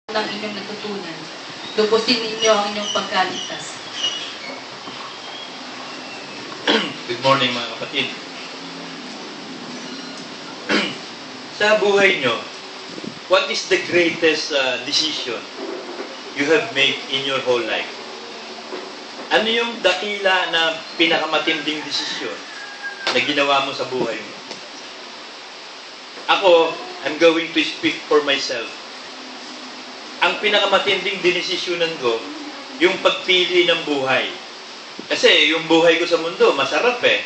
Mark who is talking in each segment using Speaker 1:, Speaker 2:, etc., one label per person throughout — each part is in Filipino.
Speaker 1: ng inyong natutunan. Lubusin ninyo ang inyong pagkaligtas.
Speaker 2: Good morning mga kapatid. Sa buhay nyo, what is the greatest decision you have made in your whole life? Ano yung dakila na pinakamatinding desisyon na ginawa mo sa buhay mo? Ako, I'm going to speak for myself. Ang pinakamatinding dinesisyonan ko, yung pagpili ng buhay. Kasi yung buhay ko sa mundo, masarap eh.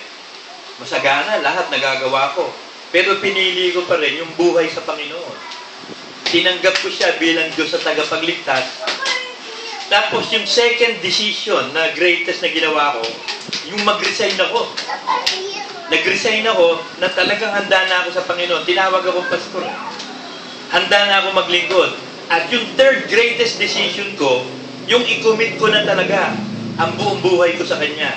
Speaker 2: Masagana, lahat nagagawa ko. Pero pinili ko pa rin yung buhay sa Panginoon. Tinanggap ko siya bilang Diyos sa tagapagligtas. Tapos yung second decision na greatest na ginawa ko, yung mag-resign ako. Nag-resign ako na talagang handa na ako sa Panginoon. Tinawag akong pastor. Handa na ako maglingkod. At yung third greatest decision ko, yung i-commit ko na talaga ang buong buhay ko sa Kanya.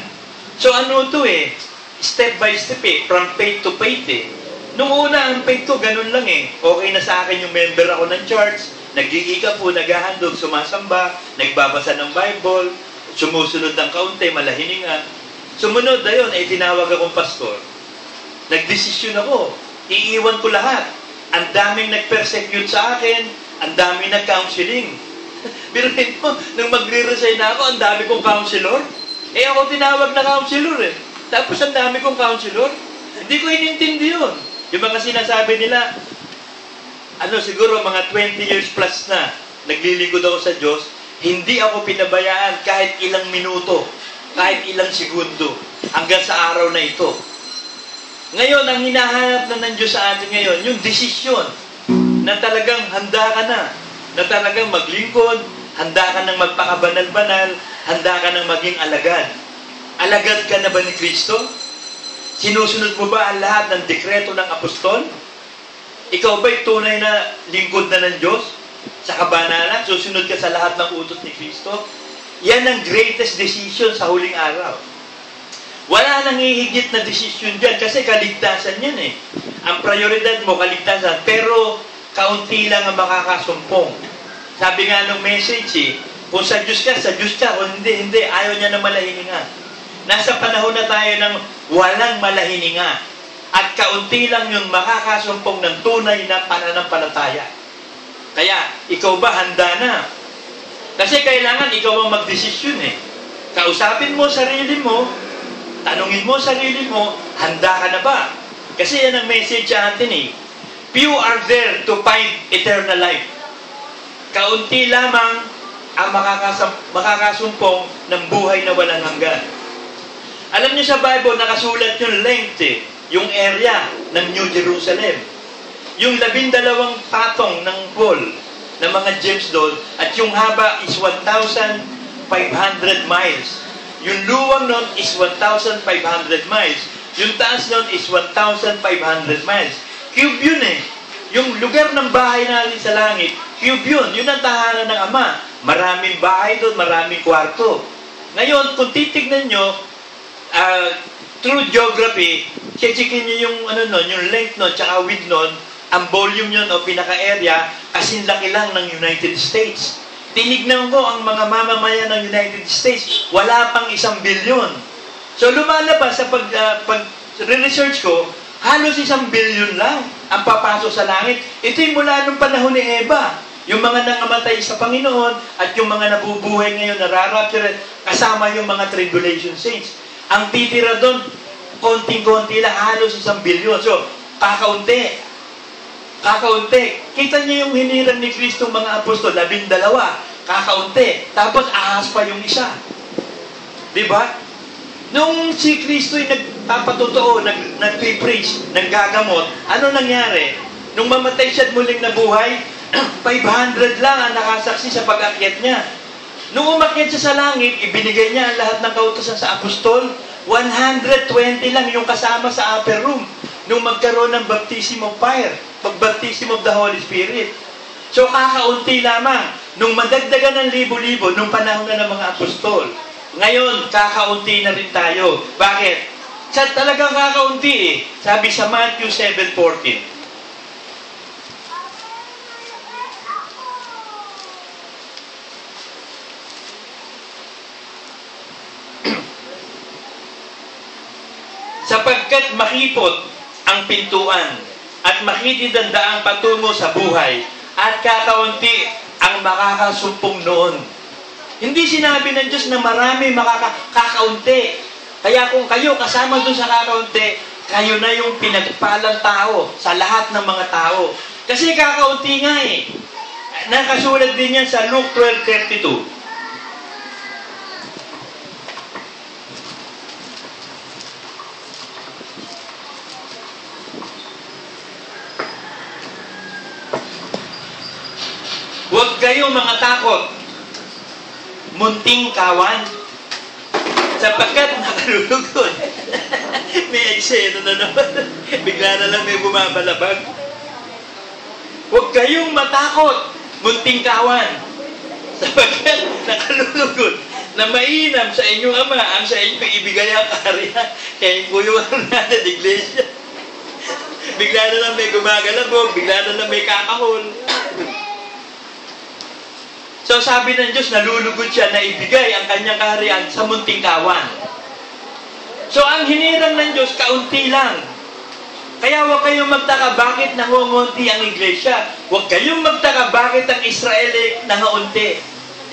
Speaker 2: So ano to eh? Step by step eh. From faith to faith eh. Nung una, ang faith ko, ganun lang eh. Okay na sa akin yung member ako ng church, nagigika po, naghahandog, sumasamba, nagbabasa ng Bible, sumusunod ng kaunti, malahiningan. Sumunod na yun, eh tinawag akong pastor. Nagdesisyon ako. Iiwan ko lahat. Ang daming nag-persecute sa akin, ang daming nag-counseling. Biruin mo, nung magre-resign na ako, ang dami kong counselor. Eh ako tinawag na counselor eh. Tapos ang dami kong counselor. Hindi ko inintindi yun. Yung mga sinasabi nila, siguro mga 20 years plus na, naglilingkod ako sa Diyos, hindi ako pinabayaan kahit ilang minuto, kahit ilang segundo, hanggang sa araw na ito. Ngayon, ang hinahanap na ng Diyos sa atin ngayon, yung desisyon na talagang handa ka na talagang maglingkod, handa ka nang magpakabanal-banal, handa ka nang maging alagad. Alagad ka na ba ni Kristo? Sinusunod mo ba ang lahat ng dekreto ng apostol? Ikaw ba'y tunay na lingkod na ng Diyos? Sa kabanalan, susunod ka sa lahat ng utos ni Kristo? Yan ang greatest decision sa huling araw. Wala nang hihigit na decision dyan kasi kaligtasan yan eh. Ang prioridad mo, kaligtasan. Pero kaunti lang ang makakasumpong. Sabi nga nung message eh, kung sa Diyos ka, sa Diyos ka. Kung hindi, ayaw niya ng malahininga. Nasa panahon na tayo ng walang malahininga. At kaunti lang yung makakasumpong ng tunay na pananampalataya. Kaya, ikaw ba handa na? Kasi kailangan ikaw ang magdesisyon eh. Kausapin mo sarili mo, tanungin mo sarili mo, handa ka na ba? Kasi yan ang message sa atin eh. Few are there to find eternal life. Kaunti lamang ang makakasumpong ng buhay na walang hanggan. Alam niyo sa Bible, nakasulat yung length eh, yung area ng New Jerusalem. Yung 12 patong ng wall ng mga gems doon, at yung haba is 1,500 miles. Yung luwang nun is 1,500 miles. Yung taas nun is 1,500 miles. Cube yun eh. Yung lugar ng bahay natin sa langit, cube yun. Yun ang tahanan ng Ama. Maraming bahay doon, maraming kwarto. Ngayon, kung titignan nyo, through geography, checkin nyo yung, yung length nun, tsaka width nun, ang volume yun o pinaka-area, asin laki lang ng United States. Tinignan ko ang mga mamamayan ng United States, wala pang 1 bilyon. So lumalabas sa pag-research ko, halos 1 bilyon lang ang papasok sa langit. Ito'y mula nung panahon ni Eva. Yung mga nangamatay sa Panginoon at yung mga nabubuhay ngayon, nararapture, kasama yung mga tribulation saints. Ang titira doon, konting-konti lang, halos 1 bilyon. So, kakaunti. Kita niyo yung hinirang ni Kristo mga apostol, 12. Kakaunti. Tapos ahas pa yung isa. Diba? Nung si Kristo'y nagpapatotoo, nagpipreach, naggagamot, ano nangyari? Nung mamatay siya at muling nabuhay, 500 lang ang nakasaksi sa pag-akyat niya. Nung umakyat siya sa langit, ibinigay niya ang lahat ng kautusan sa apostol, 120 lang yung kasama sa upper room nung magkaroon ng baptism of fire, pag-baptism of the Holy Spirit. So kakaunti lamang, nung madagdagan ng libo-libo, nung panahon na ng mga apostol. Ngayon, kakaunti na rin tayo. Bakit? Talagang kakaunti eh. Sabi sa Matthew 7:14. Sapagkat makipot ang pintuan at makitid ang daang patungo sa buhay at kakaunti ang makakasumpong noon. Hindi sinabi ng Diyos na marami kakaunti. Kaya kung kayo kasama dun sa kakaunti, kayo na yung pinagpalang tao sa lahat ng mga tao. Kasi kakaunti nga eh. Nakasulat din yan sa Luke 12:32. Huwag kayong mga takot, munting kawan, sapagkat nakalulugod. May eksena na naman. Bigla na lang may bumabalabag. Huwag kayong matakot, munting kawan, sapagkat nakalulugod na mainam sa inyong Ama ang sa inyong ibigay ang kaharian. Kaya yung kuyuhan natin, iglesia. Bigla na lang may gumagalabog, bigla na lang may kakahon. So sabi ng Diyos, nalulugod siya na ibigay ang kanyang kaharian sa munting kawan. So ang hinirang ng Diyos, kaunti lang. Kaya huwag kayong magtaka bakit nangungunti ang iglesia. Huwag kayong magtaka bakit ang Israel nangaunti.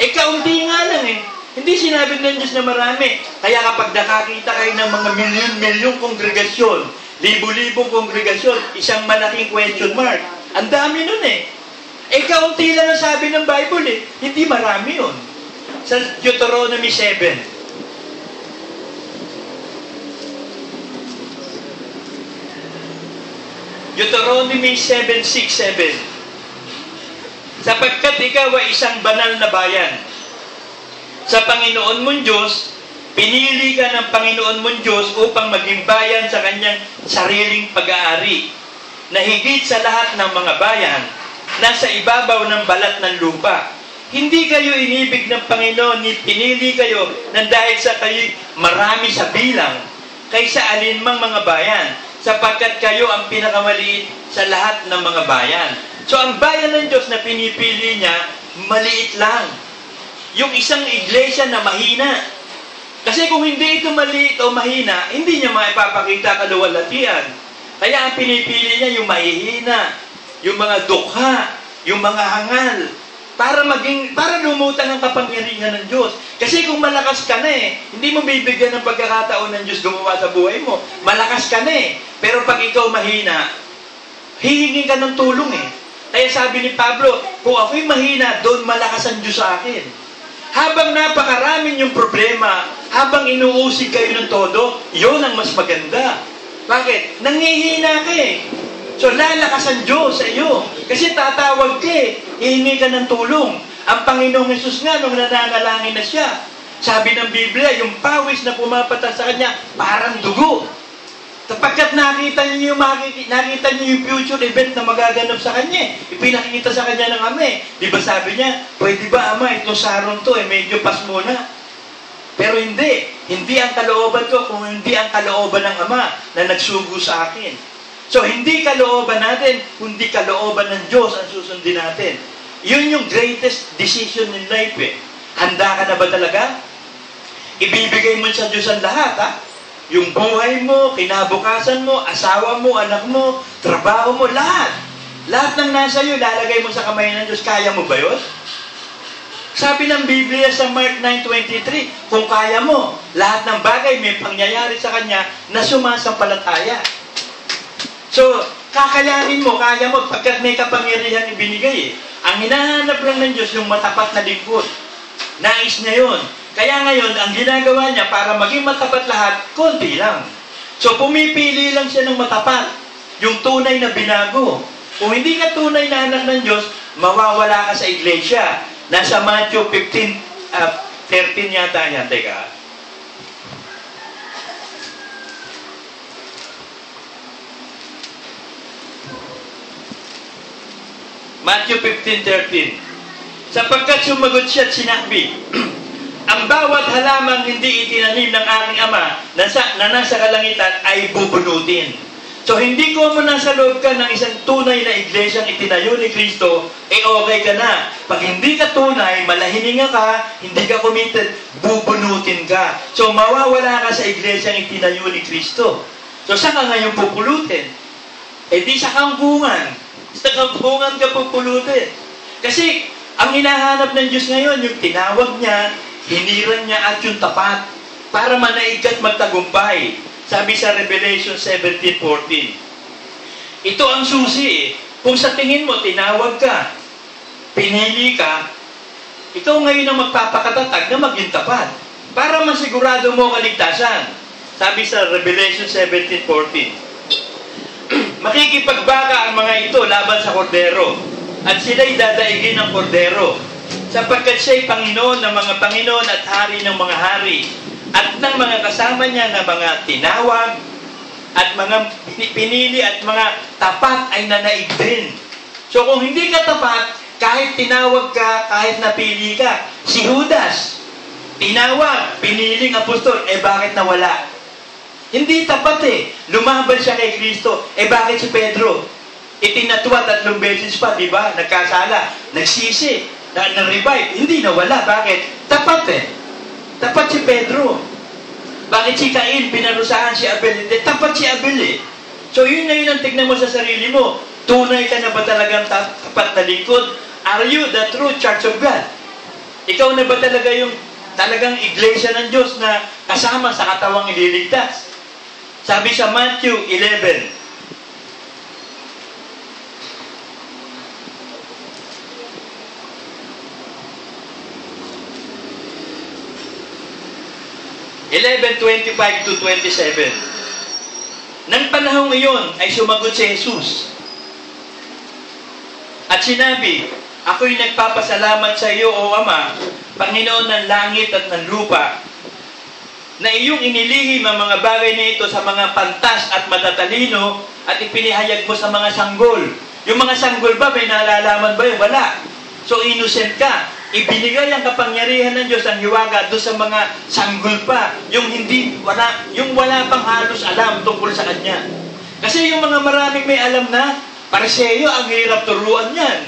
Speaker 2: Kaunti nga lang eh. Hindi sinabi ng Diyos na marami. Kaya kapag nakakita kayo ng mga milyon-milyong kongregasyon, libo-libong kongregasyon, isang malaking question mark. Ang dami nun eh. Kaunti lang ang sabi ng Bible eh. Hindi marami yun. Sa Deuteronomy 7. Deuteronomy 7:6-7. Sapagkat ikaw ay isang banal na bayan. Sa Panginoon mong Diyos, pinili ka ng Panginoon mong Diyos upang maging bayan sa kanyang sariling pag-aari, na higit sa lahat ng mga bayan, nasa ibabaw ng balat ng lupa. Hindi kayo inibig ng Panginoon, ni pinili kayo nang dahil sa kayo marami sa bilang, kaysa alinmang mga bayan, sapagkat kayo ang pinakamaliit sa lahat ng mga bayan. So ang bayan ng Diyos na pinipili niya, maliit lang. Yung isang iglesia na mahina. Kasi kung hindi ito maliit o mahina, hindi niya maipapakita kaluwalhatian. Kaya ang pinipili niya yung mahihina, yung mga dukha, yung mga hangal, para lumutang ang kapangyarihan ng Diyos. Kasi kung malakas ka na hindi mo bibigyan ng pagkakataon ng Diyos gumawa sa buhay mo. Malakas ka na pero pag ikaw mahina, hihingi ka ng tulong Kaya sabi ni Pablo, kung ako'y mahina, doon malakas ang Diyos sa akin. Habang napakaraming yung problema, habang inuusig kayo ng todo, yun ang mas maganda. Bakit? Nangihina ka So, lalakas ang Diyos sa iyo. Kasi tatawag ka hihingi ka ng tulong. Ang Panginoong Hesus nga, nung nananalangin na siya, sabi ng Biblia, yung pawis na pumapatak sa kanya, parang dugo. Sapagkat nakita niyo yung future event na magaganap sa kanya. Ipinakita sa kanya ng Ama Di ba sabi niya, pwede ba Ama, itong saron to, medyo pas muna. Pero hindi. Hindi ang kalooban ko, kung hindi ang kalooban ng Ama na nagsugo sa akin. So, hindi kalooban natin, kundi kalooban ng Diyos ang susundin natin. Yun yung greatest decision in life Handa ka na ba talaga? Ibibigay mo sa Diyos ang lahat, Yung buhay mo, kinabukasan mo, asawa mo, anak mo, trabaho mo, lahat. Lahat ng nasa iyo, lalagay mo sa kamay ng Diyos. Kaya mo ba yun? Sabi ng Biblia sa Mark 9:23, kung kaya mo, lahat ng bagay may pangyayari sa Kanya na sumasampalataya. So, kakayanin mo, kaya mo, pagkat may kapangyarihan ibinigay Ang hinahanap lang ng Diyos, yung matapat na lingkod. Nais niya yun. Kaya ngayon, ang ginagawa niya para maging matapat lahat, konti lang. So, pumipili lang siya ng matapat. Yung tunay na binago. Kung hindi ka tunay na anak ng Diyos, mawawala ka sa iglesia. Nasa Matthew 13 yata yan. Teka. Matthew 15:13. Sapagkat sumagot siya at sinabi, ang bawat halamang hindi itinanim ng aking Ama na nasa kalangitan ay bubunutin. So, hindi ko mo nasa loob ka ng isang tunay na iglesyang itinayo ni Kristo, okay ka na. Pag hindi ka tunay, malahininga ka, hindi ka committed, bubunutin ka. So, mawawala ka sa iglesyang itinayo ni Kristo. So, saan ka ngayon pupulutin? Eh di sa kampungan. Sa kampungan ka pupulutin. Kasi, ang hinahanap ng Diyos ngayon, yung tinawag niya, hiniran niya at yung tapat para manaig at magtagumpay. Sabi sa Revelation 17:14. Ito ang susi eh. Kung sa tingin mo, tinawag ka, pinili ka, ikaw ngayon ang magpapakatatag na maging tapat para masigurado mo kaligtasan. Sabi sa Revelation 17:14. Makikipagbaka ang mga ito laban sa kordero at sila'y dadaigin ng kordero sapagkat siya'y Panginoon ng mga Panginoon at Hari ng mga hari at ng mga kasama niya na mga tinawag at mga pinili at mga tapat ay nanaig din. So kung hindi ka tapat, kahit tinawag ka, kahit napili ka, si Judas, tinawag, piniling apostol, bakit nawala? Hindi tapat eh. Lumaban siya kay Kristo. Bakit si Pedro? Itinatwa 3 beses pa, di ba? Nagkasala, nagsisi, na-revive. Hindi nawala. Bakit? Tapat eh. Tapat si Pedro. Bakit si Cain, pinarusahan si Abel? Hindi, tapat si Abel eh. So yun na yun ang tignan mo sa sarili mo. Tunay ka na ba talagang tapat na lingkod? Are you the true church of God? Ikaw na ba talaga yung talagang iglesia ng Diyos na kasama sa katawang ililigtas? Sabi sa Matthew 11, (11:25 to 27). Nang panahong iyon ay sumagot si Jesus at sinabi, ako'y nagpapasalamat sa iyo, O Ama, Panginoon ng langit at ng lupa, na iyong inilihim ang mga bagay na ito sa mga pantas at matatalino at ipinihayag mo sa mga sanggol. Yung mga sanggol ba, may nalalaman ba yun? Wala. So innocent ka. Ibinigay ang kapangyarihan ng Diyos, ang hiwaga doon sa mga sanggol pa. Yung wala pang halos alam tungkol sa Kanya. Kasi yung mga maraming may alam na, Pariseo, ang hirap turuan yan.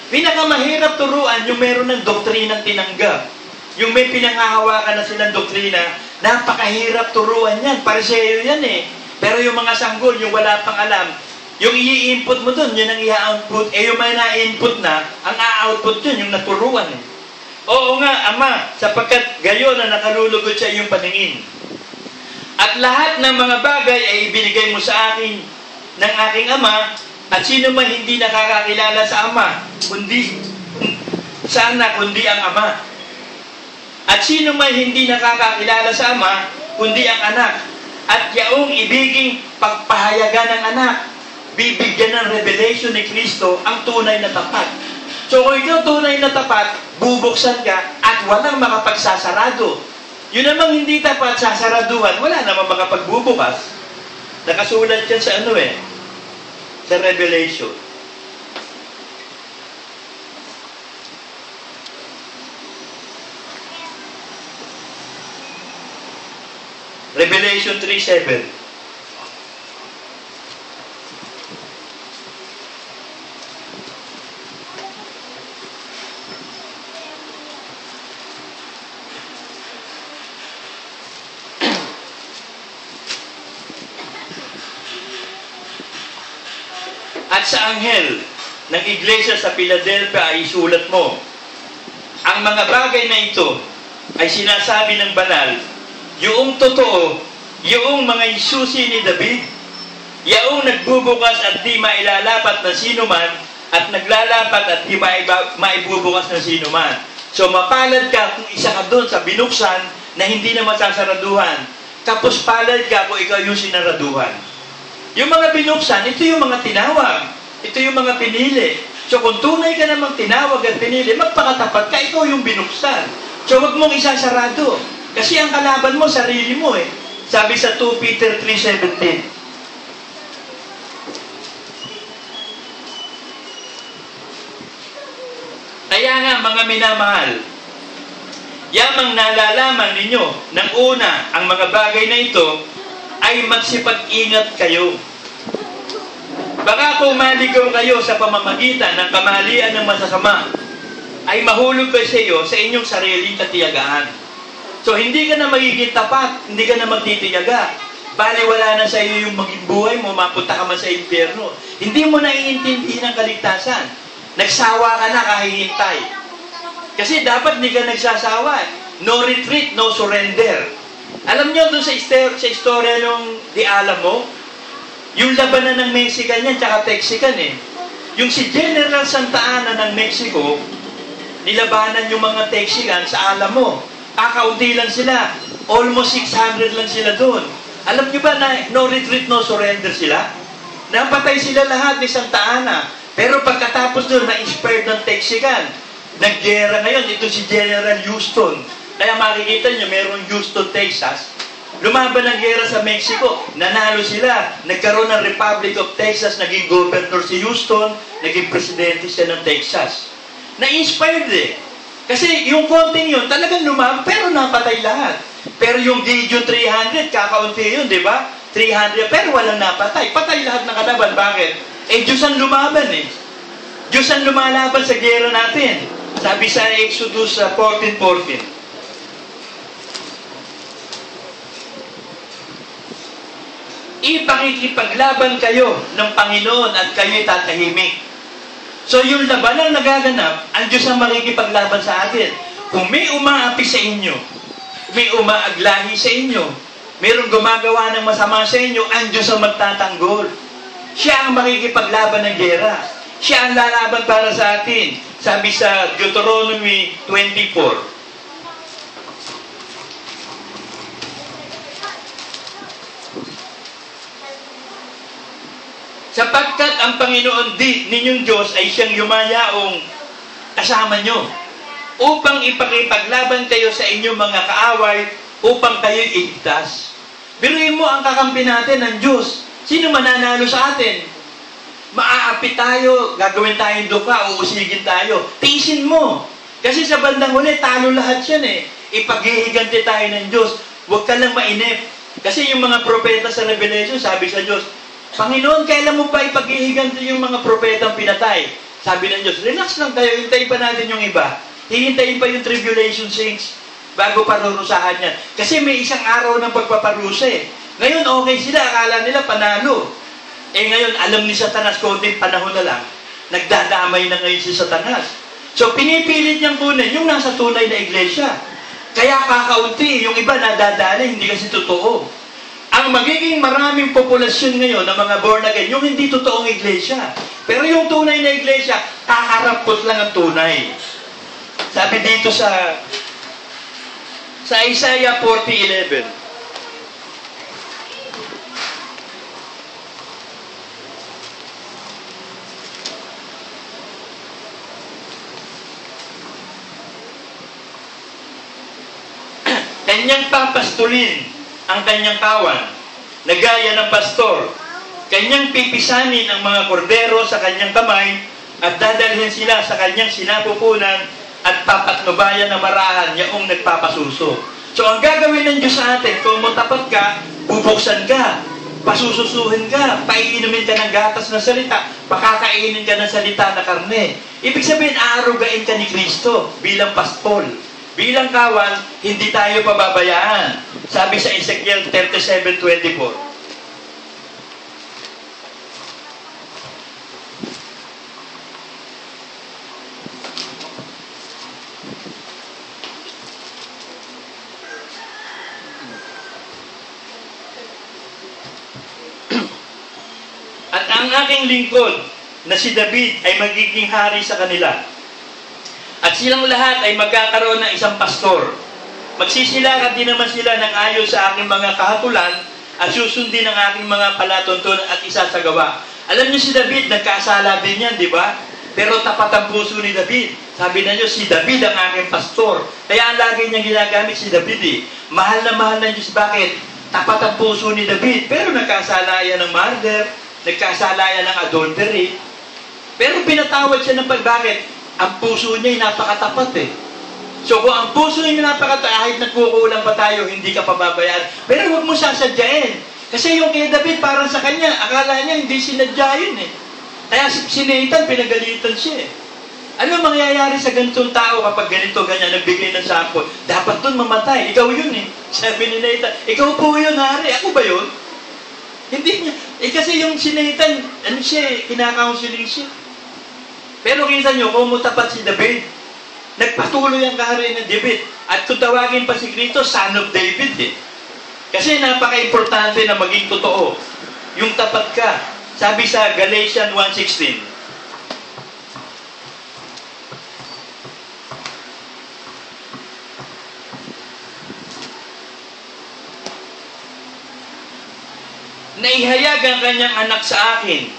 Speaker 2: Pinakamahirap turuan yung meron ng doktrinang tinanggap. Yung may pinangahawakan na silang doktrina, napakahirap turuan yan. Pariseo yan eh. Pero yung mga sanggol, yung wala pang alam, yung i-input mo dun, yun ang i-output. Yung may na-input na, ang a-output yun, yung naturuan eh. Oo nga, Ama, sapagkat gayon na nakalulugod sa iyong paningin. At lahat ng mga bagay ay ibinigay mo sa akin ng aking Ama, at sino man hindi nakakakilala sa Ama, kundi ang Ama. At sino man hindi nakakakilala sa Ama, kundi ang Anak. At yaong ibiging pagpahayagan ng Anak, bibigyan ng revelation ni Kristo ang tunay na tapat. So kung ikaw tunay na tapat, bubuksan ka at walang makapagsasarado. Yun namang hindi tapat, sasaraduhan, wala namang makapagbubukas. Nakasulat yan sa sa Revelation. Revelation 3:7. At sa anghel ng iglesia sa Philadelphia ay isulat mo, ang mga bagay na ito ay sinasabi ng banal, yung totoo, yung mga susi ni David, yung nagbubukas at di mailalapat ng sino man, at naglalapat at di maibubukas ng sino man. So mapalad ka kung isa ka doon sa binuksan na hindi na masasaraduhan. Tapos palad ka kung ikaw yung sinaraduhan. Yung mga binuksan, ito yung mga tinawag. Ito yung mga pinili. So kung tunay ka namang tinawag at pinili, magpakatapat ka, ikaw yung binuksan. So wag mong isasarado. Kasi ang kalaban mo, sarili mo eh. Sabi sa 2 Peter 3:17. Kaya nga mga minamahal, yamang nalalaman ninyo ng una ang mga bagay na ito ay magsipag-ingat kayo. Baka kung maligaw kayo sa pamamagitan ng kamalian ng masasama, ay mahulog kayo sa iyo sa inyong sariling katiyagaan. So, hindi ka na magiging tapat, hindi ka na magtitiyaga. Baliwala na sa iyo yung maging buhay mo, mapunta ka man sa impyerno. Hindi mo naiintindihan ang kaligtasan. Nagsawa ka na kahihintay. Kasi dapat hindi ka nagsasawa. No retreat, no surrender. Alam niyo doon sa istorya nung di alam mo, yung labanan ng Mexican yan, tsaka Texican Yung si General Santa Ana ng Mexico, nilabanan yung mga Texican sa alam mo. Kakaunti lang sila. Almost 600 lang sila doon. Alam niyo ba na no retreat, no surrender sila? Napatay sila lahat ni Santa Ana. Pero pagkatapos doon, na-inspired ng Texican. Naggera ngayon, ito si General Houston. Kaya makikita niyo, merong Houston, Texas. Lumaban ng gera sa Mexico. Nanalo sila. Nagkaroon ng Republic of Texas. Naging governor si Houston. Naging presidente siya ng Texas. Na-inspired Kasi yung konting yun, talagang lumaban, pero napatay lahat. Pero yung Gideon 300, kakaunti yun, di ba? 300, pero walang napatay. Patay lahat ng kalaban. Bakit? Diyos ang lumaban Diyos ang lumalaban sa gera natin. Sabi sa Exodus 14:14. Ipakikipaglaban kayo ng Panginoon at kayo'y tatahimik. So yung labanan na nagaganap, ang Diyos ang makikipaglaban sa atin. Kung may umaapi sa inyo, may umaaglahi sa inyo, mayroong gumagawa ng masama sa inyo, ang Diyos ang magtatanggol. Siya ang makikipaglaban ng gera. Siya ang lalaban para sa atin. Sabi sa Deuteronomy 24. Sapagkat ang Panginoon ninyong Diyos ay siyang yumayaong kasama nyo upang ipakipaglaban kayo sa inyong mga kaaway upang kayo'y iligtas. Biruin mo ang kakampi natin ng Diyos. Sino mananalo sa atin? Maaapi tayo, gagawin tayong duka, uusigin tayo. Tiisin mo. Kasi sa bandang huli, talo lahat yan Ipaghihiganti tayo ng Diyos. Huwag ka lang mainip. Kasi yung mga propeta sa Revelation, sabi sa Diyos, Panginoon, kailan mo pa ipaghihiganti yung mga propetang pinatay? Sabi ng Diyos, relax lang tayo, hintayin pa natin yung iba. Hihintayin pa yung tribulation saints bago parurusahan yan. Kasi may isang araw ng pagpaparusa Ngayon, okay sila, akala nila panalo. Ngayon, alam ni Satanas, konting panahon na lang, nagdadamay na ngayon si Satanas. So, pinipilit niyang kunin yung nasa tunay na iglesia. Kaya kakaunti, yung iba nadadali, hindi kasi totoo. Ang magiging maraming populasyon ngayon ng mga born again, yung hindi totoong iglesia. Pero yung tunay na iglesia, kakarampot lang ang tunay. Sabi dito sa Isaiah 40:11. Kanyang papastulin ang kanyang kawan, na gaya ng pastor. Kanyang pipisanin ang mga kordero sa kanyang kamay at dadalhin sila sa kanyang sinapupunan at papatnubayan ng marahan yaong nagpapasuso. So ang gagawin ng Diyos sa atin, kung matapat ka, bubuksan ka, pasususuhin ka, paiinumin ka ng gatas na salita, pakakainin ka ng salita na karne. Ibig sabihin, aarugain ka ni Kristo bilang pastol. Bilang kawan, hindi tayo pababayaan. Sabi sa Ezekiel 37:24. At ang aking lingkod na si David ay magiging hari sa kanila. At silang lahat ay magkakaroon ng isang pastor. Magsisilakad din naman sila ng ayon sa aking mga kahatulan at susundin ang aking mga palatuntunan at isasagawa. Alam niyo si David, nagkasala din yan, di ba? Pero tapat ang puso ni David. Sabi na niyo, si David ang aking pastor. Kaya ang lagi niyang ginagamit si David Mahal na mahal ng Diyos. Bakit? Tapat ang puso ni David. Pero nagkasala yan ng murder, nagkasala yan ng adultery. Pero pinatawad siya ng bakit? Ang puso niya ay napakatapat So kung ang puso niya napakatapat, kahit nagkukulang pa tayo, hindi ka pababayaan. Pero huwag mo sasadyain. Kasi yung kay David, parang sa kanya, akala niya hindi sinadya yun Kaya si Nathan, pinagalitan siya Ano mangyayari sa ganitong tao kapag ganito, ganyan, nagbigay ng sample? Dapat dun mamatay. Ikaw yun Sabi ni Nathan, ikaw po yun, hari. Ako ba yun? Hindi niya. Kasi yung si Nathan, ano siya, kinakaunseling siya. Pero kita nyo, kung mutapat si David, nagpatuloy ang kaharian ng David. At kung tawagin pa si Cristo, Son of David eh. Kasi napaka-importante na maging totoo. Yung tapat ka. Sabi sa Galatians 1:16, naihayag ang kanyang anak sa akin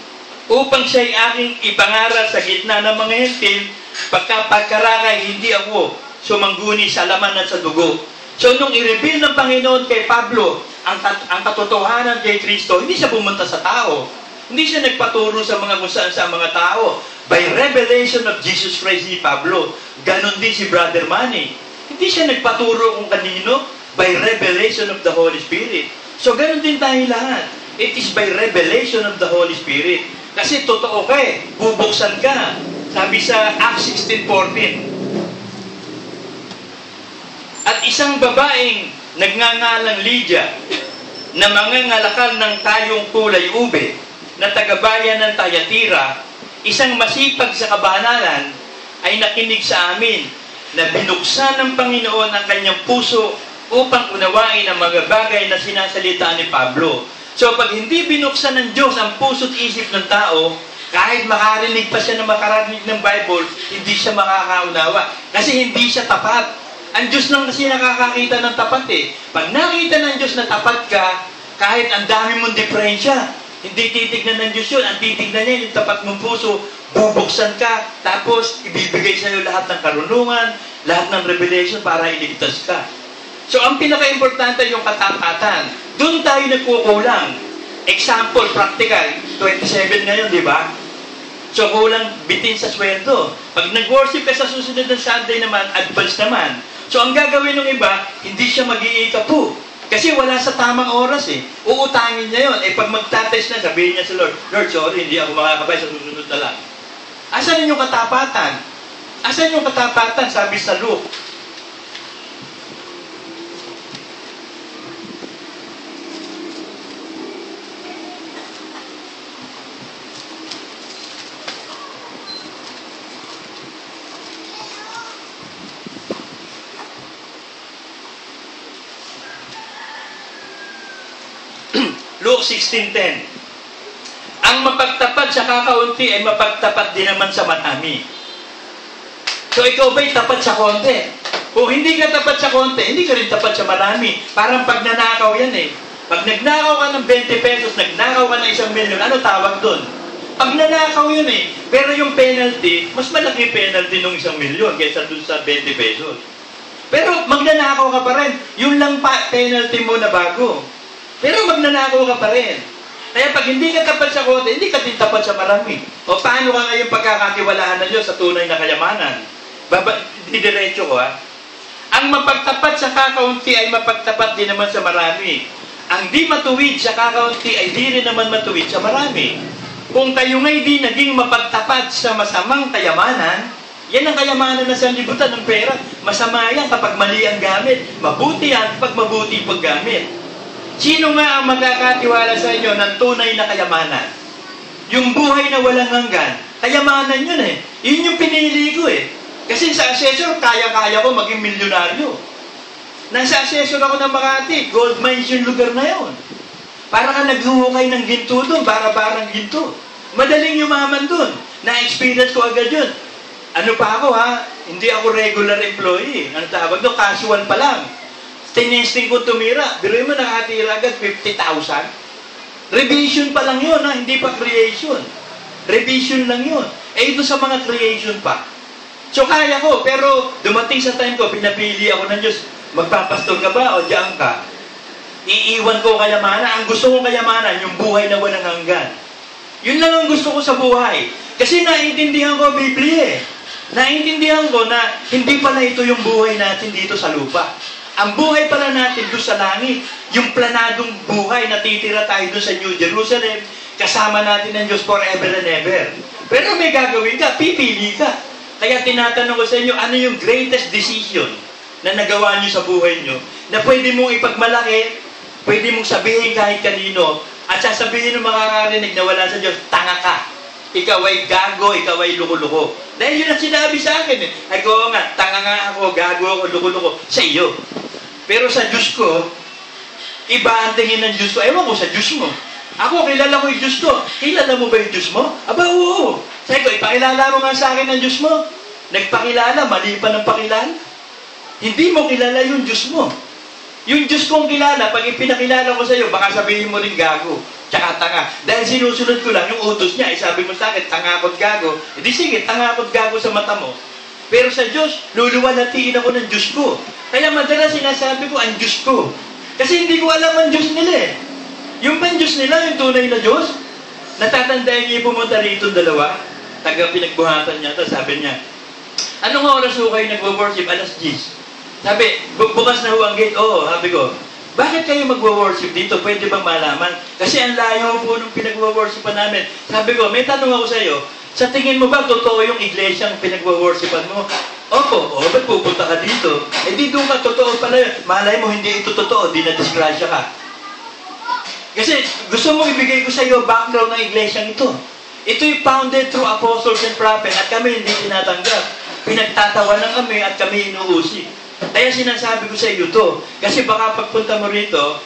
Speaker 2: upang siya'y aking ipangaral sa gitna ng mga hentil pagkarakay hindi ako sumangguni sa laman at sa dugo. So nung i-reveal ng Panginoon kay Pablo ang katotohanan kay Kristo, hindi siya pumunta sa tao. Hindi siya nagpaturo sa mga kung saan sa mga tao. By revelation of Jesus Christ si Pablo. Ganon din si Brother Manny. Hindi siya nagpaturo kung kanino. By revelation of the Holy Spirit. So ganon din tayo lahat. It is by revelation of the Holy Spirit. Kasi totoo ka eh. Bubuksan ka. Sabi sa Acts 16:14. At isang babaeng nagngangalang Lydia na mangangalakal ng tayong kulay ube na tagabayan ng Thyatira, isang masipag sa kabanalan, ay nakinig sa amin na binuksan ng Panginoon ang kanyang puso upang unawain ang mga bagay na sinasalita ni Pablo. So pag hindi binuksan ng Diyos ang puso't isip ng tao, kahit makarinig pa siya na makarinig ng Bible, hindi siya makakaunawa. Kasi hindi siya tapat. Ang Diyos lang kasi nakakakita ng tapat eh. Pag nakita ng Diyos na tapat ka, kahit ang dami mong diferensya, hindi titignan ng Diyos yun. Ang titignan niya yung tapat mong puso, bubuksan ka, tapos ibibigay sa iyo lahat ng karunungan, lahat ng revelation para iligtas ka. So ang pinaka-importante yung katapatan. Doon tayo nagkukulang. Example, practical, 27 ngayon, di ba? So kulang bitin sa sweldo. Pag nag-worship ka sa susunod ng Sunday naman, advance naman. So ang gagawin ng iba, hindi siya mag-iikapu. Kasi wala sa tamang oras eh. Uutangin niya yun. Pag magtatest na, sabihin niya sa Lord, Lord, sorry, hindi ako makakabay sa susunod na lang. Asan yung katapatan? Asan yung katapatan? Sabi sa Luke. Luke 16:10. Ang mapagtapat sa kakaunti ay mapagtapat din naman sa marami. So ikaw ba'y tapat sa konti? Kung hindi ka tapat sa konti, hindi ka rin tapat sa marami. Parang pag nanakaw yan eh. Pag nagnakaw ka ng 20 pesos, nagnakaw ka ng 1 milyon, ano tawag doon? Pag nanakaw yun eh. Pero yung penalty, mas malaki penalty ng 1 milyon kaysa doon sa 20 pesos. Pero magnanakaw ka pa rin. Yun lang penalty mo na bago. Pero magnanakaw ka pa rin. Kaya pag hindi ka tapat sa konti, hindi ka din tapat sa marami. O paano ka ngayon pagkakatiwalaan ng Diyos sa tunay na kayamanan? Didiretso ko ha. Ang mapagtapat sa kakaunti ay mapagtapat din naman sa marami. Ang di matuwid sa kakaunti ay di rin naman matuwid sa marami. Kung kayo ngay di naging mapagtapat sa masamang kayamanan, yan ang kayamanan na sanlibutan ng pera. Masama yan kapag mali ang gamit. Mabuti yan pag mabuti paggamit. Sino nga ang magkakatiwala sa inyo ng tunay na kayamanan? Yung buhay na walang hanggan. Kayamanan yun eh. Yun yung pinili ko eh. Kasi sa assessor, kaya-kaya ko maging milyonaryo. Nasa assessor ako ng Makati. Gold mines yung lugar na yun. Para ka naghuhukay ng ginto doon. Bara-barang ginto. Madaling yumaman doon. Na-experience ko agad yun. Ano pa ako ha? Hindi ako regular employee. Ano tawag doon? Casual pa lang. Tinesting ko tumira. Biruin mo, nakatira agad 50,000. Revision pa lang yun, ha? Hindi pa creation. Revision lang yun. Ito sa mga creation pa. So, kaya ko. Pero, dumating sa time ko, pinapili ako ng Diyos. Magpapastol ka ba o diyan ka? Iiwan ko kayamanan. Ang gusto kong kayamanan, yung buhay na walang hanggan. Yun lang ang gusto ko sa buhay. Kasi naiintindihan ko Biblia eh. Naiintindihan ko na hindi pala ito yung buhay natin dito sa lupa. Ang buhay pala natin doon sa langit, yung planadong buhay na titira tayo doon sa New Jerusalem, kasama natin ng Diyos forever and ever. Pero may gagawin ka, pipili ka. Kaya tinatanong ko sa inyo, ano yung greatest decision na nagawa nyo sa buhay nyo, na pwede mong ipagmalaki, pwede mong sabihin kahit kanino, At sasabihin ng makakarinig na wala sa Diyos, tanga ka. Ikaw ay gago, ikaw ay luko-luko. Dahil yun ang sinabi sa akin eh. Ay ko nga, tanga nga ako, gago ako, luko-luko. Sa iyo. Pero sa Diyos ko, iba ang tingin ng Diyos ko. Ewan ko sa Diyos mo. Ako, kilala ko yung Diyos ko. Kilala mo ba yung Diyos mo? Aba, oo. Sabi ko, ipakilala mo nga sa akin ng Diyos mo. Nagpakilala, mali pa ng pakilala. Hindi mo kilala yung Diyos mo. Yung Diyos kong kilala, pag ipinakilala ko sa iyo, baka sabihin mo rin gago, tsaka tanga. Dahil sinusunod ko lang yung utos niya, sabi mo sa akin, tanga ako't gago. Hindi sige, tanga ako't gago sa mata mo. Pero sa Diyos, luluwalhatiin ako ng Diyos ko. Kaya madalas sinasabi ko, ang Diyos ko. Kasi hindi ko alam ang Diyos nila eh. Yung pan Diyos nila, yung tunay na Diyos, natatandaan niya yung pumunta rito dalawa, taga pinagbuhatan niya, tapos sabi niya, anong oras ho kayo nagwo-worship? Alas 10. Sabi, bukas na ho ang gate. Oo, sabi ko, bakit kayo magwo-worship dito? Pwede bang malaman? Kasi ang layo po nung pinagwo-worshipan namin. Sabi ko, may tanong ako sa iyo, sa tingin mo ba totoo yung iglesia ang pinagwo-worshipan mo? Opo, ba't pupunta ka dito? Eh di doon ka, totoo pala yun. Malay mo, hindi ito totoo, di na-disgrasya ka. Kasi gusto mo ibigay ko sa iyo background ng iglesia ito. Ito'y founded through apostles and prophets at kami hindi tinatanggap. Pinagtatawanan kami at kami inuusig. Kaya sinasabi ko sa iyo to. Kasi baka pagpunta mo rito,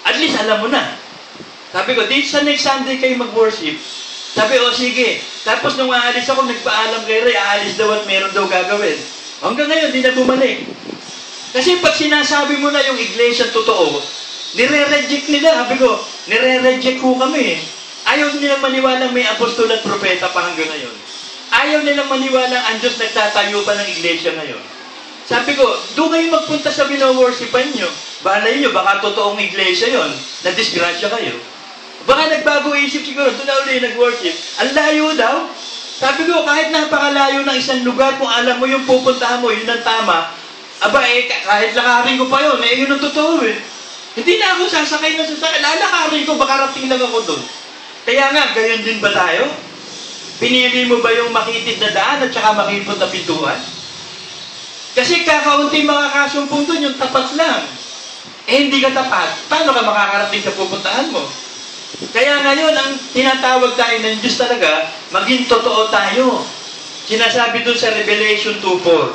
Speaker 2: at least alam mo na. Sabi ko, dito sa next Sunday kayo mag-worship. Sabi, sige. Tapos nung aalis ako, nagpaalam kay Ray, aalis daw at meron daw gagawin. Hanggang ngayon, di na bumalik. Kasi pag sinasabi mo na yung iglesia totoo, nire-reject nila. Sabi ko, nire-reject ko kami. Ayaw nilang maniwalang may apostol at propeta pa hanggang ngayon. Ayaw nilang maniwalang ang Diyos nagtatayo pa ng iglesia ngayon. Sabi ko, doon kayo magpunta sa bino-worshipan nyo. Balay nyo, baka totoong iglesia yon, na-disgrasya kayo. Baka nagbago isip siguro, doon na ulit nag-worship. Ang layo daw. Sabi ko, kahit napakalayo ng isang lugar, kung alam mo yung pupuntahan mo, yun ang tama, kahit lakarin ko pa yun, yun ang totoo eh. Hindi na ako sasakay na sasakay, lalakarin ko, baka rating lang ako doon. Kaya nga, gayon din ba tayo? Pinili mo ba yung makitid na daan at saka makipot na pintuan? Kasi kakaunti makakasumpong doon, yung tapat lang. Hindi ka tapat, paano ka makakarating sa pupuntahan mo? Kaya ngayon, ang tinatawag tayo ng Diyos talaga, maging totoo tayo. Sinasabi doon sa Revelation 2:4.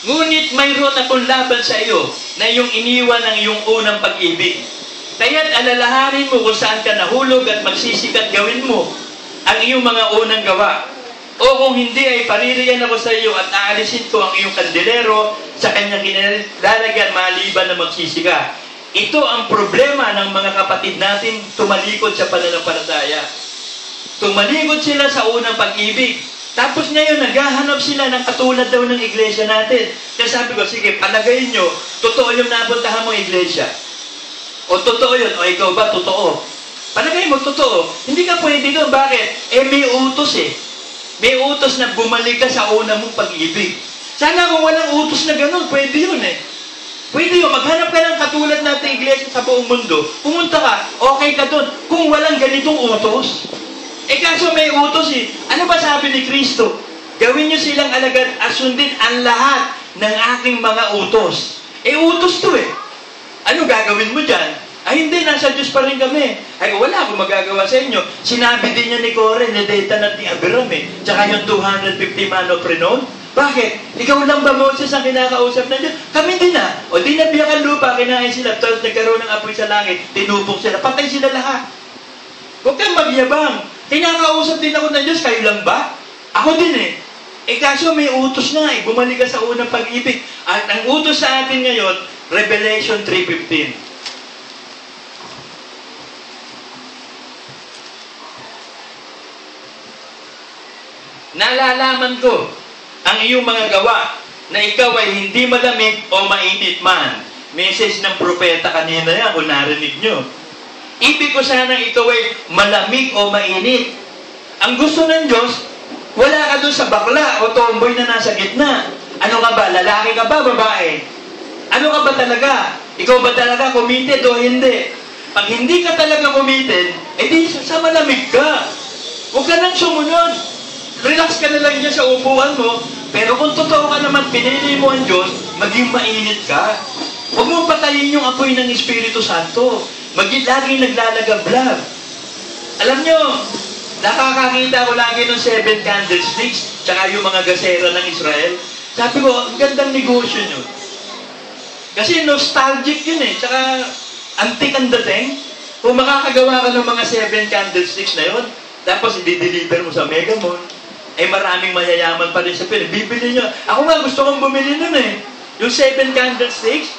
Speaker 2: Ngunit mayroon akong laban sa iyo na iyong iniwan ang iyong unang pag-ibig. Kaya't alalahanin mo kung saan ka nahulog at magsisikat gawin mo ang iyong mga unang gawa. O kung hindi ay paririyan ako sa iyo at aalisin ko ang iyong kandelero sa kanyang kinilalagyan maliban na magsisika. Ito ang problema ng mga kapatid natin tumalikod sa pananampalataya. Tumalikod sila sa unang pag-ibig. Tapos ngayon, naghahanap sila ng katulad daw ng iglesia natin. Kaya sabi ko, sige, palagayin nyo, totoo yung napuntahan mong iglesia. O totoo yun, o ikaw ba, totoo. Palagay mo, totoo. Hindi ka pwede doon. Bakit? May utos eh. May utos na bumalik ka sa una mong pag-ibig. Sana kung walang utos na ganun, pwede yun eh. Pwede yun. Maghanap ka ng katulad natin iglesia sa buong mundo. Pumunta ka, okay ka doon. Kung walang ganitong utos. Kaso may utos eh. Ano ba sabi ni Kristo? Gawin nyo silang alagad at sundin ang lahat ng aking mga utos. Utos to eh. Ano gagawin mo dyan? Hindi, nasa Diyos pa rin kami. Wala akong magagawa sa inyo. Sinabi din niya ni Kore, ni Dathan at ni Abiram eh. Tsaka yung 250 man of renown. Bakit? Ikaw lang ba, Moses, ang kinakausap na Diyos? Kami din na. O di nabiyak ang lupa, kinain sila. Tapos nagkaroon ng apoy sa langit, tinupok sila. Patay sila lahat. Huwag kang magyabang. Kinakausap din ako ng Diyos, kayo lang ba? Ako din eh. Kaso may utos na eh. Bumalik ka sa unang pag-ibig. At ang utos sa atin ngayon, Revelation 3:15. Nalalaman ko ang iyong mga gawa na ikaw ay hindi malamig o mainit man. Message ng propeta kanina yan kung narinig nyo. Ibig ko sanang ikaw ay malamig o mainit. Ang gusto ng Diyos, wala ka doon sa bakla o tomboy na nasa gitna. Ano ka ba? Lalaki ka ba? Babae? Ano ka ba talaga? Ikaw ba talaga committed o hindi? Pag hindi ka talaga committed, di sa malamig ka. Huwag ka nang sumunod. Relax ka na lang dyan sa upuan mo. Pero kung totoo ka naman, pinili mo ang Diyos, maging mainit ka. Huwag mo patayin yung apoy ng Espiritu Santo. Laging naglalagablab. Alam nyo, nakakakita ko lagi ng 7 candlesticks, tsaka yung mga gasera ng Israel. Sabi ko, ang gandang negosyo nyo. Kasi nostalgic yun eh, tsaka antique ang dating. Kung makakagawa ka ng mga 7 candlesticks na yun, tapos i-deliver mo sa Mega Mall, ay maraming mayayaman pa rin sa Pilipinas. Bibili nyo. Ako nga, gusto kong bumili nun eh. Yung 7 candlesticks,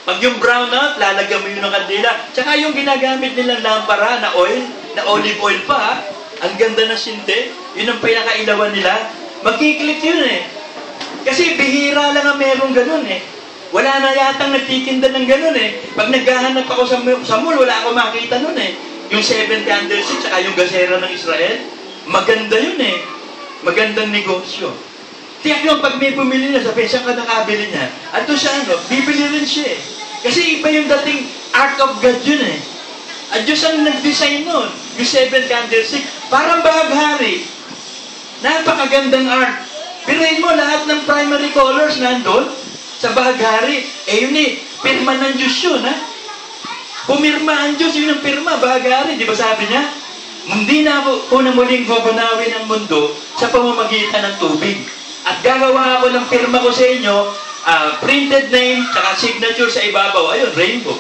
Speaker 2: pag yung brown out, lalagyan mo yun ng kandila. Tsaka yung ginagamit nilang lampara na oil, na olive oil pa ha. Ang ganda ng sinte. Yun ang pinakailawan nila. Magkiklik yun eh. Kasi bihira lang ang merong ganun eh. Wala na yatang nagtitinda ng ganun eh. Pag naghahanap ako sa mall, wala ako makita nun eh. Yung 7 candlesticks, tsaka yung gasera ng Israel, maganda yun eh. Magandang negosyo. Tiyak yun, pag may bumili na, sabi, saan ka nakabili niya? At doon siya, bibili rin siya eh. Kasi iba yung dating art of God yun eh. At Diyos ang nag-design nun. Yung 7 candlesticks, parang bahaghari. Napakagandang art. Pinuhin mo, lahat ng primary colors nandun sa bahaghari. Eh yun eh, pirma ng Diyos yun ha. Pumirma ang Diyos, yun ang pirma, bahaghari. Di ba sabi niya? Hindi na ako na muling gugunawin ang mundo sa pamamagitan ng tubig. At gagawa ako ng pirma ko sa inyo, printed name, tsaka signature sa ibabaw. Ayun, rainbow.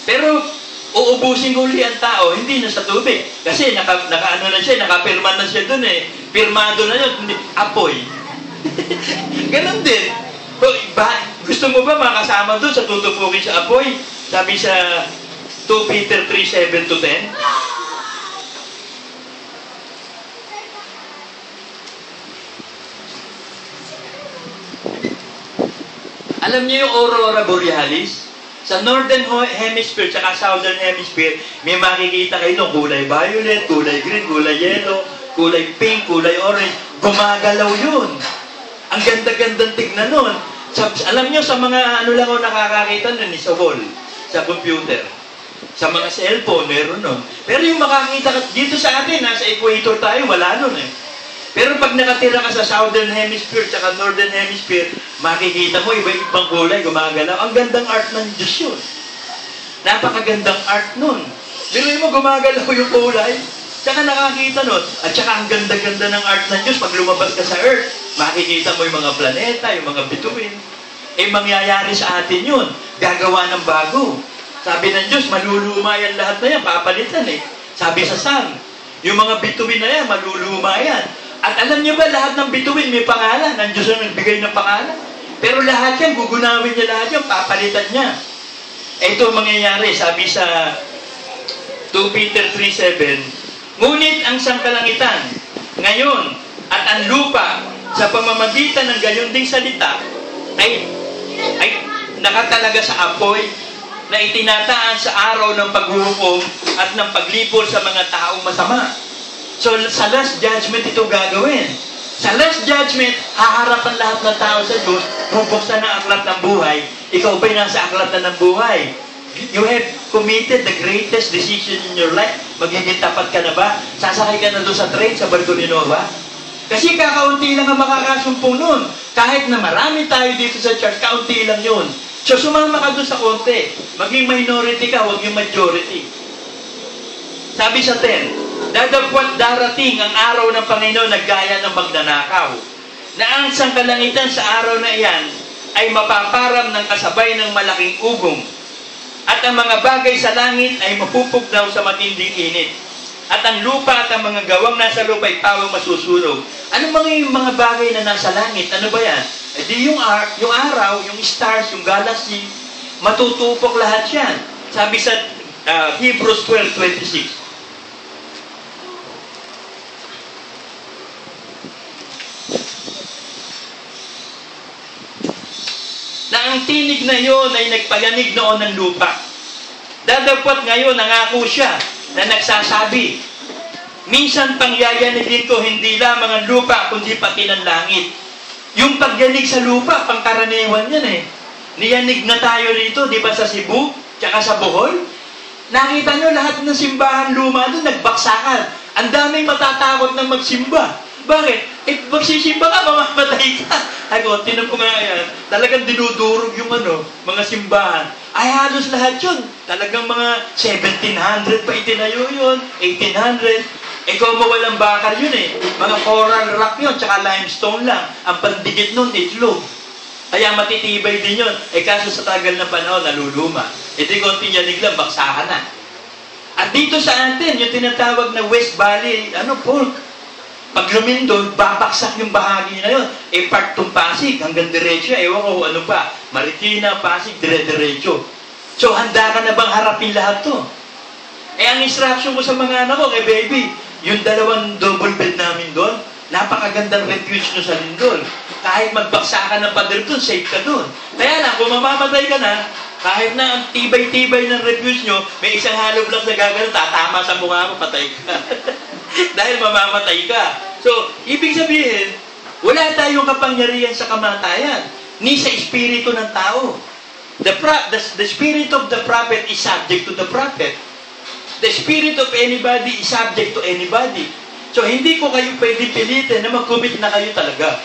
Speaker 2: Pero, uubusin ko uli ang tao, hindi na sa tubig. Kasi naka-ano na siya, nakapirma na siya dun eh. Pirmado na yun, apoy. Ganon din. Gusto mo ba makasama dun sa tutupukin sa apoy? Sabi sa 2 Peter 3:7-10. Alam niyo yung Aurora Borealis? Sa Northern Hemisphere at Southern Hemisphere, may makikita kayo ng kulay violet, kulay green, kulay yellow, kulay pink, kulay orange. Gumagalaw yun. Ang ganda-gandang tignan nun. Alam niyo, sa mga ano lang ako nakakakita nun, sa wall, sa computer. Sa mga cellphone, meron nun. Pero yung makakita dito sa atin, nasa equator tayo, wala nun eh. Pero pag nakatira ka sa Southern Hemisphere at Northern Hemisphere, makikita mo iba-ibang kulay, gumagalaw. Ang gandang art ng Diyos yun. Napakagandang art nun. Biruin mo, gumagalaw yung kulay. Tsaka nakakita nun. At tsaka ang ganda-ganda ng art ng Diyos. Pag lumabas ka sa Earth, makikita mo yung mga planeta, yung mga bituin. Eh, mangyayari sa atin yun. Gagawa ng bago. Sabi ng Diyos, maluluma yan lahat na yan. Papalitan eh. Sabi sa Sun, yung mga bituin na yan, maluluma yan. At alam niyo ba, lahat ng bituin may pangalan. Ang Diyos ang nagbigay ng pangalan. Pero lahat yan, gugunawin niya lahat yan, papalitan niya. Ito mangyayari, sabi sa 2 Peter 3:7, ngunit ang sangkalangitan, ngayon, at ang lupa, sa pamamagitan ng gayon ding salita, ay nakatalaga sa apoy, na itinataan sa araw ng paghuhukom at ng paglipol sa mga taong masama. So, sa last judgment ito gagawin. Sa last judgment, haharapan lahat ng tao sa Diyos, bubuksan ang aklat ng buhay. Ikaw ba'y nasa aklat na ng buhay? You have committed the greatest decision in your life. Magiging tapat ka na ba? Sasakay ka na doon sa train, sa barko ni Noah? Kasi kakaunti lang ang makakasumpong nun. Kahit na marami tayo dito sa church, kaunti lang yun. So, sumama ka doon sa konti. Maging minority ka, huwag yung majority. Sabi sa 10, dadagwat darating ang araw ng Panginoon na gaya ng magnanakaw, na ang sangkalangitan sa araw na iyan ay mapaparam ng kasabay ng malaking ugong, at ang mga bagay sa langit ay mapupugnaw sa matinding init, at ang lupa at ang mga gawang nasa lupa ay pawang masusunog. Ano mga bagay na nasa langit? Ano ba yan? E di yung araw, yung stars, yung galaxy, matutupok lahat yan. Sabi sa Hebrews 12:26. Na ang tinig na yon ay nagpaganig noon ng lupa. Dadagpot ngayon, nangako siya na nagsasabi, minsan pangyayanigin ko hindi lamang ang lupa, kundi pati ng langit. Yung pagyanig sa lupa, pangkaraniwan yan eh. Niyanig na tayo rito, di ba sa Cebu, tsaka sa Bohol? Nakita nyo lahat ng simbahan luma doon, nagbaksakan. Ang daming matatakot ng magsimba. Bakit? Magsisimba ka, mamamatay ka. Ay ko, tinan ko nga yan, talagang dinudurog yung mga simbahan. Ay, halos lahat yun. Talagang mga 1700 pa itinayo yun, 1800. Ikaw mawalang bakal yun eh. Mga coral rock yun, tsaka limestone lang. Ang pandikit nun, itlog. Kaya matitibay din yun. Kaso sa tagal ng panahon, naluluma. Di konting yanig lang, baksakan na. At dito sa atin, yung tinatawag na West Valley, Pork. Pag lumindol, babaksak yung bahagi na yun. Part tong Pasig, hanggang diretso. Ewan ko ano pa. Marikina, Pasig, dire-diretso. So, handa ka na bang harapin lahat to? Ang instruction ko sa mga anak ko, baby, yung 2 double bed namin doon, napakagandang refuge nyo sa lindol. Kahit magbaksakan ng pader doon, safe ka doon. Kaya lang, kung mamamatay ka na, kahit na ang tibay-tibay ng refuge nyo, may isang hollow block na gagano, tatama sa mukha mo, patay ka. Dahil mamamatay ka. So, ibig sabihin, wala tayong kapangyarihan sa kamatayan, ni sa espiritu ng tao. The spirit of the prophet is subject to the prophet. The spirit of anybody is subject to anybody. So, hindi ko kayo pwede pilitin na mag-commit na kayo talaga.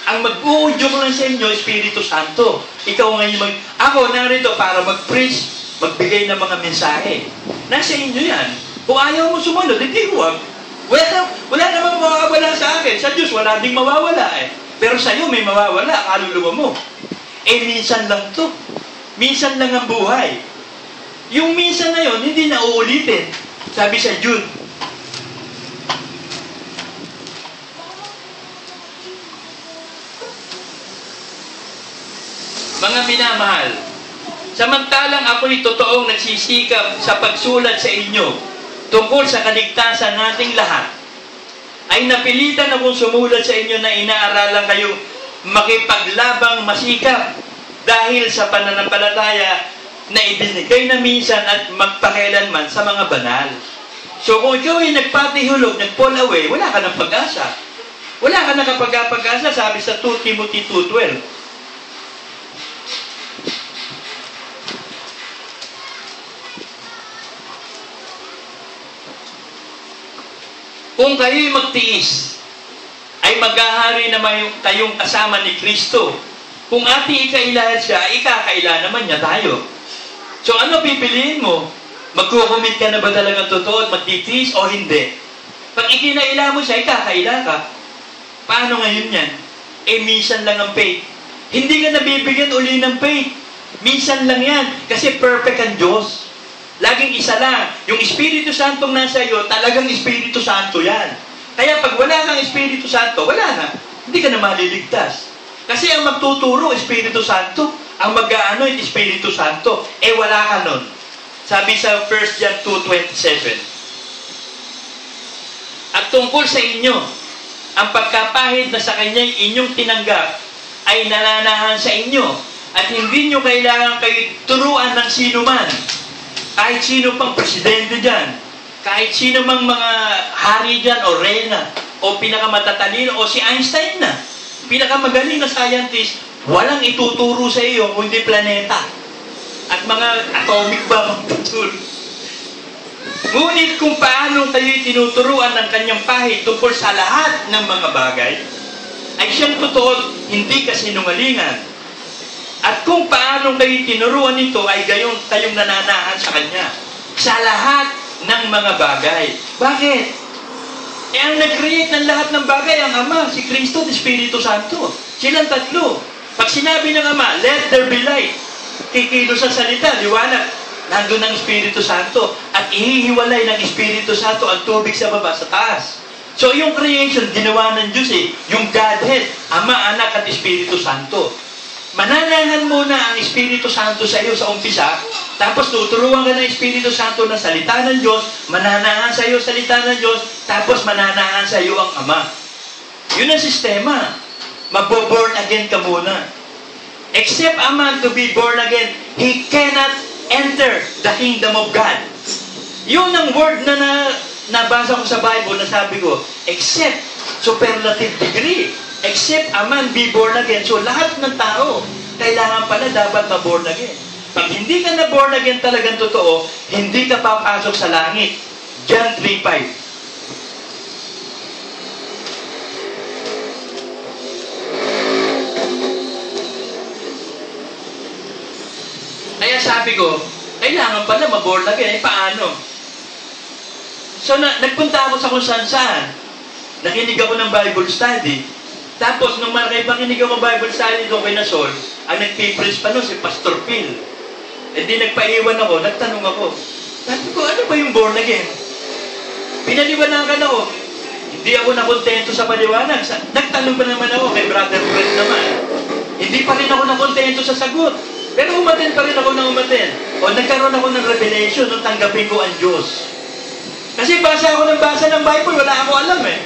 Speaker 2: Ang mag-uudyok lang sa inyo, Espiritu Santo. Ikaw ngayon ako narito para mag-preach, magbigay ng mga mensahe. Nasa inyo yan. Kung ayaw mo sumunod, hindi huwag. Wala namang mawawala sa akin. Sa Diyos, wala ding mawawala eh. Pero sa iyo, may mawawala, kaluluwa mo. Minsan lang to. Minsan lang ang buhay. Yung minsan na yun, hindi na uulitin. Sabi sa Jude, mga minamahal, samantalang ako'y totoong nagsisikap sa pagsulat sa inyo tungkol sa kaligtasan nating lahat, ay napilitan akong sumulat sa inyo na inaaralan kayong makipaglabang masikap dahil sa pananampalataya na ibinigay na minsan at magpakailanman sa mga banal. So kung ikaw ay nagpatihulog, nag-fall away, wala ka ng pag-asa. Wala ka ng pag-asa, sabi sa 2 Timothy 2:12. Kung kayo'y magtiis, ay maghahari naman kayong kasama ni Kristo. Kung ating ikailahan siya, ikakaila naman niya tayo. So ano pipiliin mo? Magkukumit ka na ba talagang totoo at magtitiis o hindi? Pag ikinaila mo siya, ikakaila ka. Paano ngayon yan? Minsan lang ang faith. Hindi ka nabibigyan uli ng faith. Minsan lang yan. Kasi perfect ang Diyos. Laging isa lang. Yung Espiritu Santong nasa iyo, talagang Espiritu Santo yan. Kaya pag wala kang Espiritu Santo, wala na. Hindi ka na maliligtas. Kasi ang magtuturo, Espiritu Santo. Ang mag-aano, Espiritu Santo. Wala ka nun. Sabi sa 1 John 2:27. At tungkol sa inyo, ang pagkapahid na sa Kanya'y inyong tinanggap ay nananahan sa inyo. At hindi nyo kailangan kayo turuan ng sino man. Kahit sino pang presidente dyan, kahit sino mang mga hari dyan, o reyna, o pinakamatatalino, o si Einstein na, pinakamagaling na scientist, walang ituturo sa iyo kundi planeta. At mga atomic bomb ang tuturo. Ngunit kung paano kayo'y tinuturuan ng kanyang pahid tungkol sa lahat ng mga bagay, ay siyang totoo, hindi kasinungalingan. At kung paano kayo tinuruan nito ay gayon kayong nananahan sa Kanya. Sa lahat ng mga bagay. Bakit? Ang nag-create ng lahat ng bagay, ang Ama, si Kristo, at Espiritu Santo. Silang tatlo. Pag sinabi ng Ama, let there be light, kikilos sa salita, liwanag, nandun ang Espiritu Santo. At ihihiwalay ng Espiritu Santo ang tubig sa baba, sa taas. So yung creation, ginawa ng Diyos yung Godhead, Ama, Anak, at Espiritu Santo. Mananahan muna ang Espiritu Santo sa iyo sa umpisa, tapos tuturuan ka ng Espiritu Santo na salita ng Diyos, mananahan sa iyo salita ng Diyos, tapos mananahan sa iyo ang Ama. Yun ang sistema. Magbo-born again ka muna. Except a man to be born again, he cannot enter the kingdom of God. Yun ang word na nabasa ko sa Bible na sabi ko, except superlative degree. Except a man be born again. So, lahat ng tao, kailangan pala dapat ma-born again. Pag hindi ka na-born again talagang totoo, hindi ka papasok sa langit. John 3:5. sabi ko, kailangan pala ma-born again. Paano? So, nagpunta ako sa kung saan. Nakinig ako ng Bible study. Tapos, nung makinig ako ng Bible study doon kay Nasol, ang nagpipreach pa noon si Pastor Phil. E di nagpaiwan ako, nagtanong ako. Sabi ko, ano ba yung born again? Pinaliwanagan ako. Hindi ako nakontento sa paliwanag. Nagtanong pa naman ako kay Brother Fred naman. Hindi pa rin ako nakontento sa sagot. Pero umaten pa rin ako ng umaten. O nagkaroon ako ng revelation nung tanggapin ko ang Diyos. Kasi basa ako ng basa ng Bible, wala ako alam eh.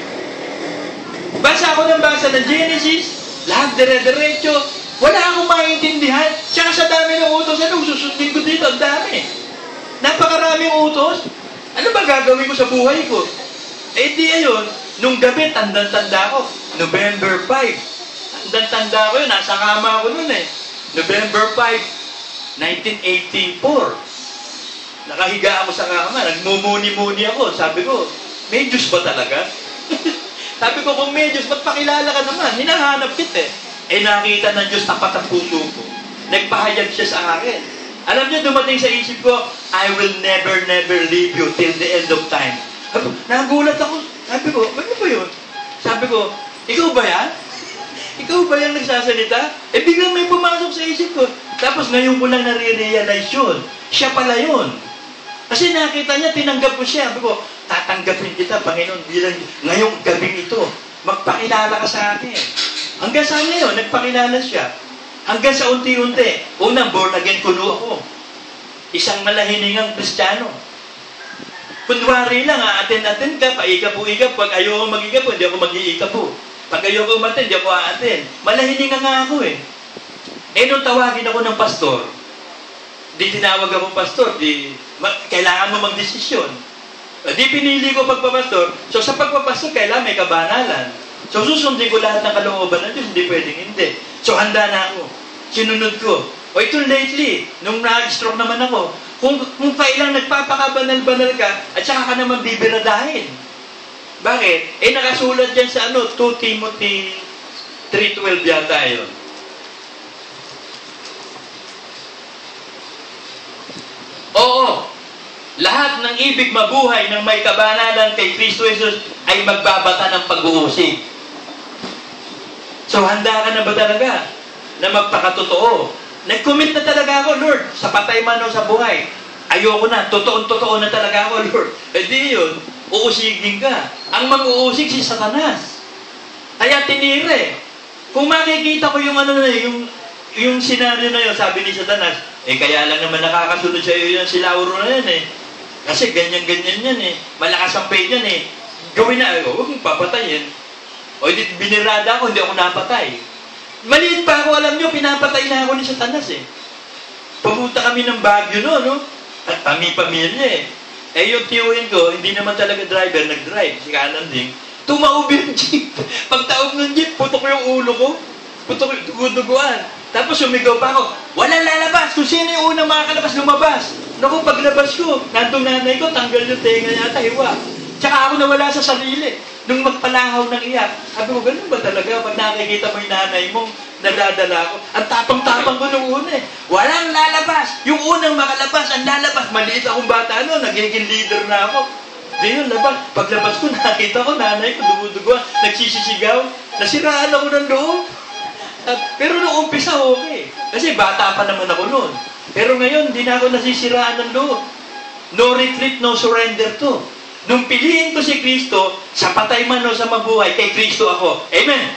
Speaker 2: Basa ako ng basa ng Genesis, lahat dire-diretso, wala akong maintindihan. Tsaka sa dami ng utos, ano, susundin ko dito, ang dami. Napakaraming utos. Ano ba gagawin ko sa buhay ko? Eh di ayun, nung gabi, tandang-tanda ko, November 5. Tandang-tanda ko yun, nasa kama ako nun eh. November 5, 1984. Nakahiga ako sa kama, nagmumuni-muni ako. Sabi ko, may Diyos ba talaga? Sabi ko, kung may Diyos, ba't pakilala ka naman? Hinahanap kita eh. Eh nakita ng Diyos, tapat ang puso ko. Nagpahayag siya sa akin. Alam niyo, dumating sa isip ko, I will never, never leave you till the end of time. Nagulat ako. Sabi ko, ano ba yun? Sabi ko, ikaw ba yan? Ikaw ba yung nagsasalita? Eh biglang may pumasok sa isip ko. Tapos ngayon ko lang nare-realize yun. Siya pala yun. Kasi nakita niya, tinanggap ko siya. Sabi ko, tatanggapin kita, Panginoon, bilang ngayong gabing ito. Magpakilala ka sa akin. Hanggang saan ngayon, nagpakilala siya. Hanggang sa unti-unti. Unang born again kuno ako. Isang malahiningang Kristiyano. Kunwari lang, aten-aten ka, paika-po-ika. Pag ayaw ko mag-ika-po, hindi ako mag-iika-po. Pag ayaw ko umaten, hindi ako aaten. Malahininga nga ako eh. Eh, nung tawagin ako ng pastor, di tinawag ako pastor, kailangan mo magdesisyon. Di pinili ko pagpapastor. So sa pagpapastor, kailangan may kabanalan. So susundin ko lahat ng kalooban ng Diyos, hindi pwedeng hindi. So handa na ako. Sinunod ko. O ito lately, nung nag-stroke naman ako, kung kailang nagpapakabanal-banal ka, at saka ka naman bibiradahin. Bakit? Eh nakasulat dyan sa 2 Timothy 3:12 yata yun. Oo, lahat ng ibig mabuhay ng may kabanalan kay Kristo Jesus ay magbabata ng pag-uusig. So, handa ka na ba talaga na magpakatotoo? Nag-commit na talaga ako, Lord, sa patay man o sa buhay. Ayoko na, totoo na talaga ako, Lord. Eh di yun, uusigin ka. Ang mag-uusig si Satanas. Kaya tinire. Kung makikita ko yung yung senaryo na yun, sabi ni Satanas, eh kaya lang naman nakakasunod sa iyo yan si Lauro na yan eh. Kasi ganyan-ganyan yan eh. Malakas ang faith yan eh. Gawin na, huwag mong papatayin. O hindi, binirada ako, hindi ako napatay. Maliit pa ako, alam nyo, pinapatay na ako ni Satanas eh. Pumunta kami ng Baguio no? At pamilya eh. Eh yung tiyuhin ko, hindi naman talaga driver, nag-drive, si kanan din. Tumaob yung jeep. Pagtaob ng jeep, putok yung ulo ko. Putok yung duguduguan. Tapos sumigaw pa ako, walang lalabas. Kung sino yung unang makakalabas, lumabas. Naku, paglabas ko, nandong nanay ko, tanggal yung tenga yata, hiwa. Tsaka ako nawala sa sarili. Nung magpalahaw ng iyak, sabi ko, ganun ba talaga? Pag nakikita mo yung nanay mo, nadadala ako. Ang tapang-tapang ko nung una eh. Walang lalabas. Yung unang makalabas, ang lalabas. Maliit akong bata nagiging leader na ako. Di yun, labas. Paglabas ko, nakita ko, nanay ko, dumudugo, nagsisisigaw. Nasiraan ako ng loob. Pero nung umpisa, okay. Kasi bata pa naman ako noon. Pero ngayon, hindi na ako nasisiraan ng loob. No retreat, no surrender to. Nung piliin ko si Kristo, sa patay man o sa mabuhay, kay Kristo ako. Amen?